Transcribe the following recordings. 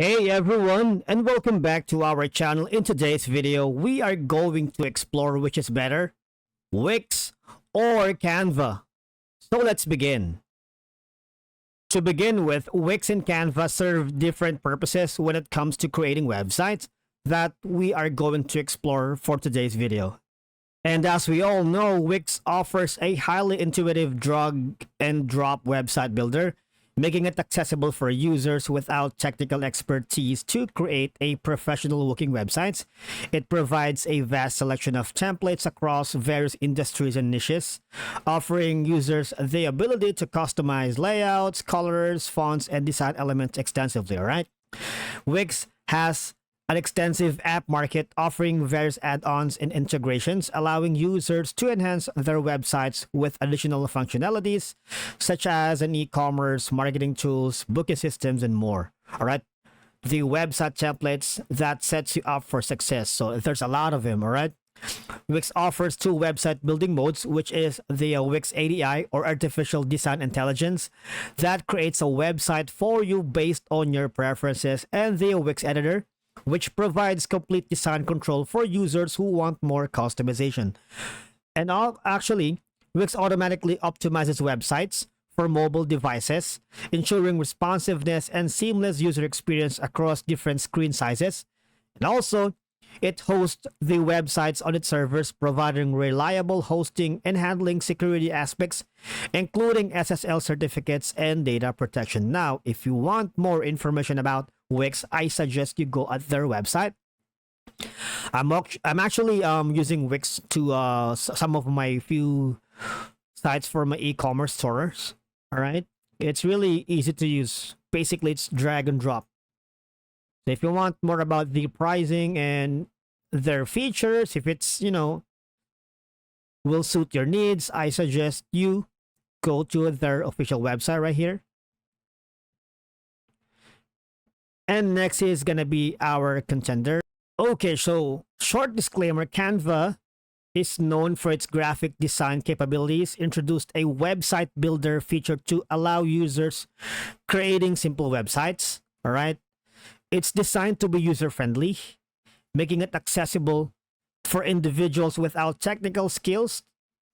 Hey everyone, and welcome back to our channel. In today's video, we are going to explore which is better, Wix or Canva. So let's begin. To begin with, Wix and Canva serve different purposes when it comes to creating websites that we are going to explore for today's video. And as we all know, Wix offers a highly intuitive drag and drop website builder, making it accessible for users without technical expertise to create a professional looking websites. It provides a vast selection of templates across various industries and niches, offering users the ability to customize layouts, colors, fonts, and design elements extensively, all right? Wix has an extensive app market offering various add-ons and integrations, allowing users to enhance their websites with additional functionalities such as an e-commerce, marketing tools, booking systems, and more. All right. The website templates that sets you up for success. So there's a lot of them. All right. Wix offers two website building modes, which is the Wix ADI or Artificial Design Intelligence that creates a website for you based on your preferences, and the Wix Editor, which provides complete design control for users who want more customization. And actually, Wix automatically optimizes websites for mobile devices, ensuring responsiveness and seamless user experience across different screen sizes. And also, it hosts the websites on its servers, providing reliable hosting and handling security aspects, including SSL certificates and data protection. Now, if you want more information about Wix, I suggest you go at their website. I'm actually using Wix to some of my few sites for my e-commerce stores. All right, it's really easy to use. Basically, it's drag and drop. So if you want more about the pricing and their features, if it's, will suit your needs, I suggest you go to their official website right here. And next is gonna be our contender. Okay, so short disclaimer, Canva is known for its graphic design capabilities, introduced a website builder feature to allow users creating simple websites. All right. It's designed to be user-friendly, making it accessible for individuals without technical skills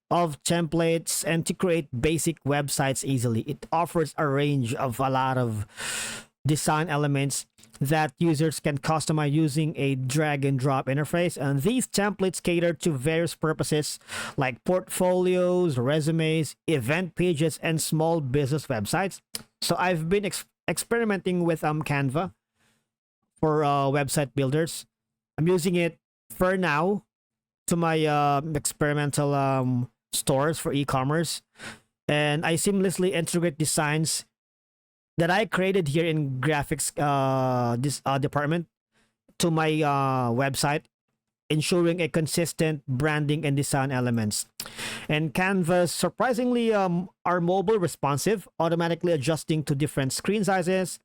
of templates and to create basic websites easily. It offers a range of a lot of design elements that users can customize using a drag and drop interface, and these templates cater to various purposes like portfolios, resumes, event pages, and small business websites. So I've been experimenting with Canva for website builders. I'm using it for now to my experimental stores for e-commerce, and I seamlessly integrate designs that I created here in graphics this department to my website, ensuring a consistent branding and design elements. And Canvas surprisingly are mobile responsive, automatically adjusting to different screen sizes,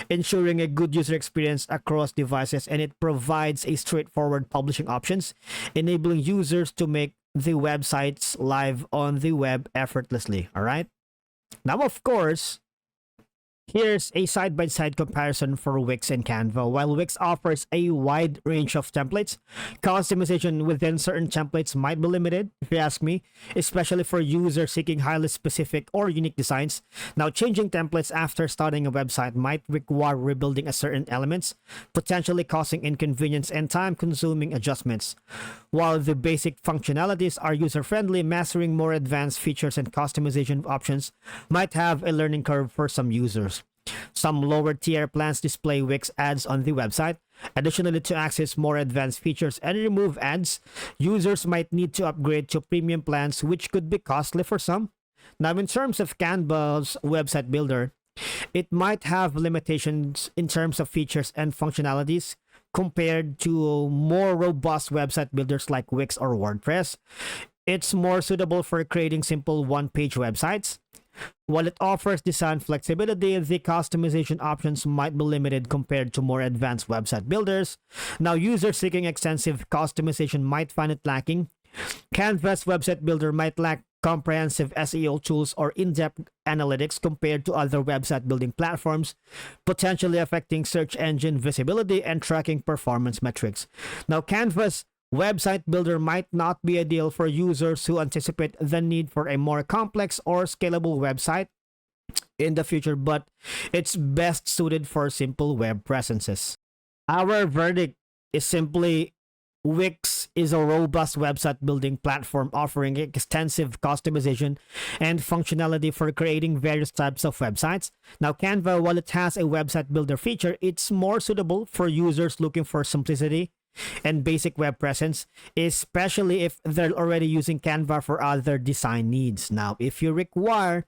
ensuring a good user experience across devices, and it provides a straightforward publishing options, enabling users to make the websites live on the web effortlessly. All right. Now, of course, here's a side-by-side comparison for Wix and Canva. While Wix offers a wide range of templates, customization within certain templates might be limited, if you ask me, especially for users seeking highly specific or unique designs. Now, changing templates after starting a website might require rebuilding a certain elements, potentially causing inconvenience and time-consuming adjustments. While the basic functionalities are user-friendly, mastering more advanced features and customization options might have a learning curve for some users. Some lower tier plans display Wix ads on the website. Additionally, to access more advanced features and remove ads, users might need to upgrade to premium plans, which could be costly for some. Now, in terms of Canva's website builder, it might have limitations in terms of features and functionalities compared to more robust website builders like Wix or WordPress. It's more suitable for creating simple one-page websites. While it offers design flexibility, the customization options might be limited compared to more advanced website builders. Now, users seeking extensive customization might find it lacking. Canva's website builder might lack comprehensive SEO tools, or in-depth analytics compared to other website building platforms, potentially affecting search engine visibility and tracking performance metrics. Now, Canva's website builder might not be ideal for users who anticipate the need for a more complex or scalable website in the future, but it's best suited for simple web presences. Our verdict is simply Wix is a robust website building platform offering extensive customization and functionality for creating various types of websites. Now, Canva, while it has a website builder feature, it's more suitable for users looking for simplicity and basic web presence, especially if they're already using Canva for other design needs. Now, if you require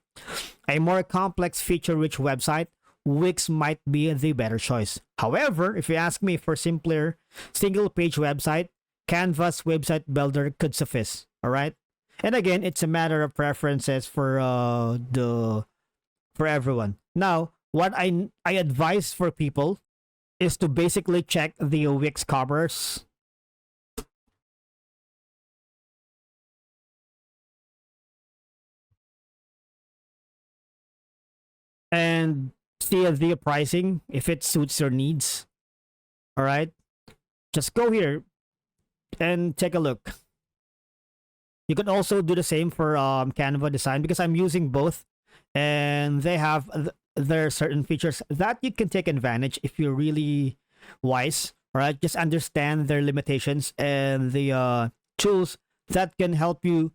a more complex feature-rich website, Wix might be the better choice. However, if you ask me, for simpler single-page website, Canva's website builder could suffice. All right, and again, it's a matter of preferences for everyone. Now, what I advise for people is to basically check the Wix covers and see the pricing if it suits your needs. All right, just go here and take a look. You can also do the same for Canva design, because I'm using both, and they have their certain features that you can take advantage if you're really wise. All right, just understand their limitations and the tools that can help you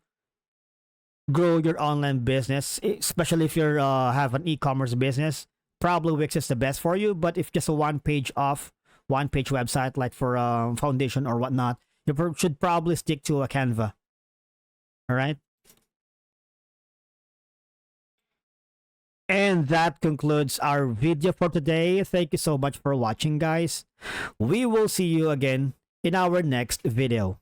grow your online business, especially if you're have an e-commerce business. Probably Wix is the best for you, but if just a one page website, like for foundation or whatnot, you should probably stick to a Canva. All right. And that concludes our video for today. Thank you so much for watching, guys. We will see you again in our next video.